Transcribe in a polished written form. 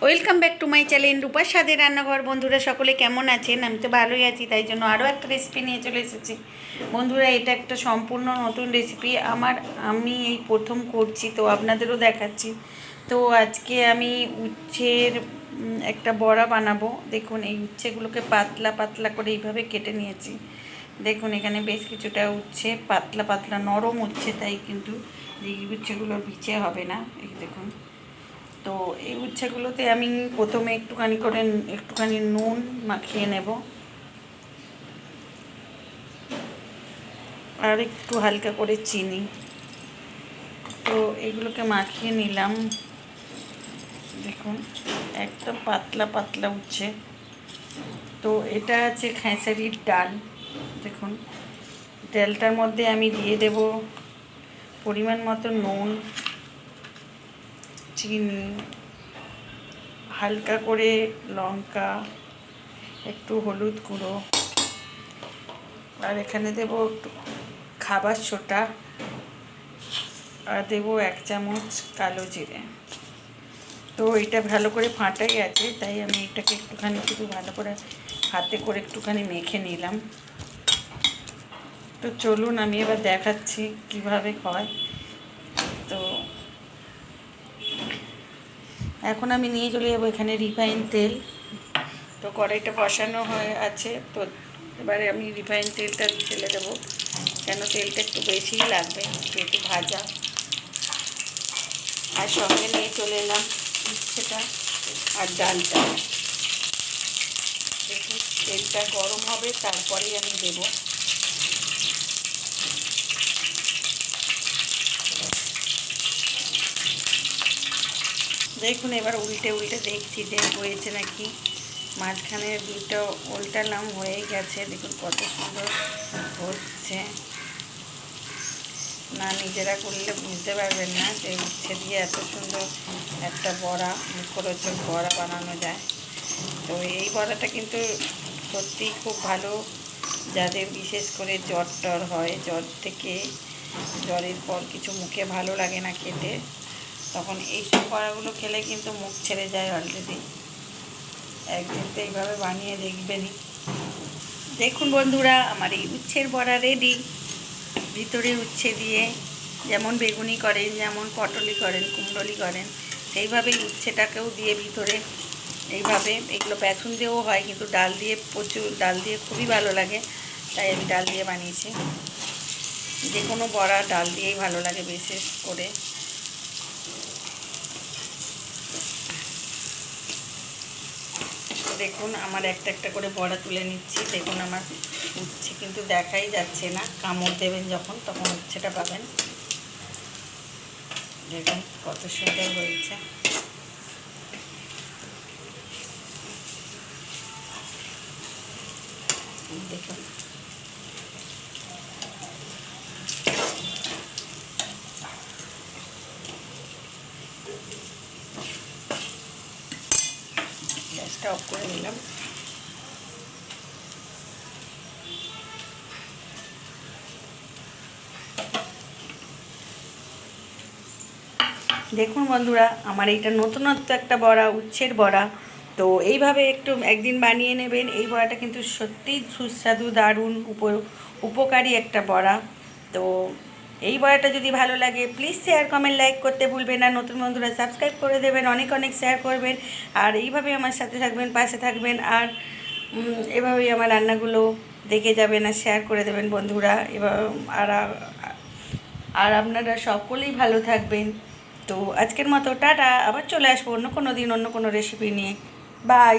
Welcome back to my channel রূপার স্বাদের রান্নাঘর। বন্ধুরা সকলে কেমন আছেন? আমি তো ভালোই আছি, তাই জন্য আরও একটা রেসিপি নিয়ে চলে এসেছি। বন্ধুরা, এটা একটা সম্পূর্ণ নতুন রেসিপি আমি এই প্রথম করছি, তো আপনাদেরও দেখাচ্ছি। তো আজকে আমি উচ্ছের একটা বড়া বানাবো। দেখুন, এই উচ্ছেগুলোকে পাতলা পাতলা করে এইভাবে কেটে নিয়েছি। দেখুন, এখানে বেশ কিছুটা উচ্ছে পাতলা পাতলা নরম উচ্ছে, তাই কিন্তু এই উচ্ছেগুলোর বিছে হবে না। এই দেখুন, তো এই উচ্ছেগুলোতে আমি প্রথমে একটুখানি নুন মাখিয়ে নেব, আর একটু হালকা করে চিনি। তো এগুলোকে মাখিয়ে নিলাম। দেখুন, একদম পাতলা পাতলা উচ্ছে। তো এটা আছে খেসারির ডাল। দেখুন, ডালটার মধ্যে আমি দিয়ে দেব পরিমাণ মতো নুন, চিনি, হালকা করে লঙ্কা, একটু হলুদ গুঁড়ো, আর এখানে দেব একটু খাবার সোডা, আর দেবো 1 চামচ কালো জিরে। তো এটা ভালো করে ফাটাই আছে, তাই আমি এটাকে একটুখানি শুধু ভালো করে হাতে করে একটুখানি মেখে নিলাম। তো চলুন আমি এবার দেখাচ্ছি কিভাবে হয়। তো এখন আমি নিয়ে চলে যাবো এখানে রিফাইন তেল। তো কড়াইটা বসানো হয়ে আছে, তো এবারে আমি রিফাইন তেলটা ঢেলে দেবো, কেন তেলটা একটু বেশিই লাগবে যেহেতু ভাজা। আর সঙ্গে নিয়ে চলে এলাম উচ্ছেটা আর ডালটা। দেখুন, তেলটা গরম হবে, তারপরেই আমি দেব। দেখুন, এবার উল্টে উল্টে দেখছি যে হয়েছে নাকি। মাঝখানে দুটো উল্টালাম, হয়ে গেছে। দেখুন কত সুন্দর হচ্ছে না, নিজেরা করলে বুঝতে পারবেন না যে উচ্ছে দিয়ে এত সুন্দর একটা বড়া, মুখরোচক বড়া বানানো যায়। তো এই বড়াটা কিন্তু সত্যিই খুব ভালো, যাদের বিশেষ করে জ্বর টর হয়, জ্বরের পর কিছু মুখে ভালো লাগে না খেতে, তখন এইসব বড়াগুলো খেলে কিন্তু মুখ ছেড়ে যায় অলরেডি। একদিন তো এইভাবে বানিয়ে দেখবেনই। দেখুন বন্ধুরা, আমার এই উচ্ছের বড়া রেডি। ভিতরে উচ্ছে দিয়ে যেমন বেগুনি করেন, যেমন পটলি করেন, কুমড়োলি করেন, সেইভাবেই উচ্ছেটাকেও দিয়ে ভিতরে এইভাবে, এগুলো বেসন দিয়েও হয়, কিন্তু ডাল দিয়ে খুবই ভালো লাগে, তাই আমি ডাল দিয়ে বানিয়েছি। যে কোনো বড়া ডাল দিয়েই ভালো লাগে বিশেষ করে। দেখুন, আমার একটা একটা করে বড়া তুলে নিচ্ছি। দেখুন, আমার উচ্ছে কিন্তু দেখাই যাচ্ছে না, কামড় দেবেন যখন তখন উচ্ছেটা পাবেন। দেখুন কত সুন্দর হয়েছে। দেখুন, গ্যাসটা অফ করে নিলাম। দেখুন বন্ধুরা, আমার এইটা নতুনত্ব একটা বড়া, উচ্ছের বড়া। তো এইভাবে একটু একদিন বানিয়ে নেবেন। এই বড়াটা কিন্তু সত্যিই সুস্বাদু, দারুণ উপকারী একটা বড়া। তো এই বড়াটা যদি ভালো লাগে প্লিজ শেয়ার, কমেন্ট, লাইক করতে ভুলবেন না। নতুন বন্ধুরা সাবস্ক্রাইব করে দেবেন, অনেক অনেক শেয়ার করবেন, আর এইভাবে আমার সাথে থাকবেন, পাশে থাকবেন, আর এভাবেই আমার রান্নাগুলো দেখে যাবেন আর শেয়ার করে দেবেন বন্ধুরা। এবার আর আপনারা সকলেই ভালো থাকবেন। তো আজকের মতো টাটা, আবার চলে আসবো অন্য কোনো দিন অন্য কোনো রেসিপি নিয়ে। বাই।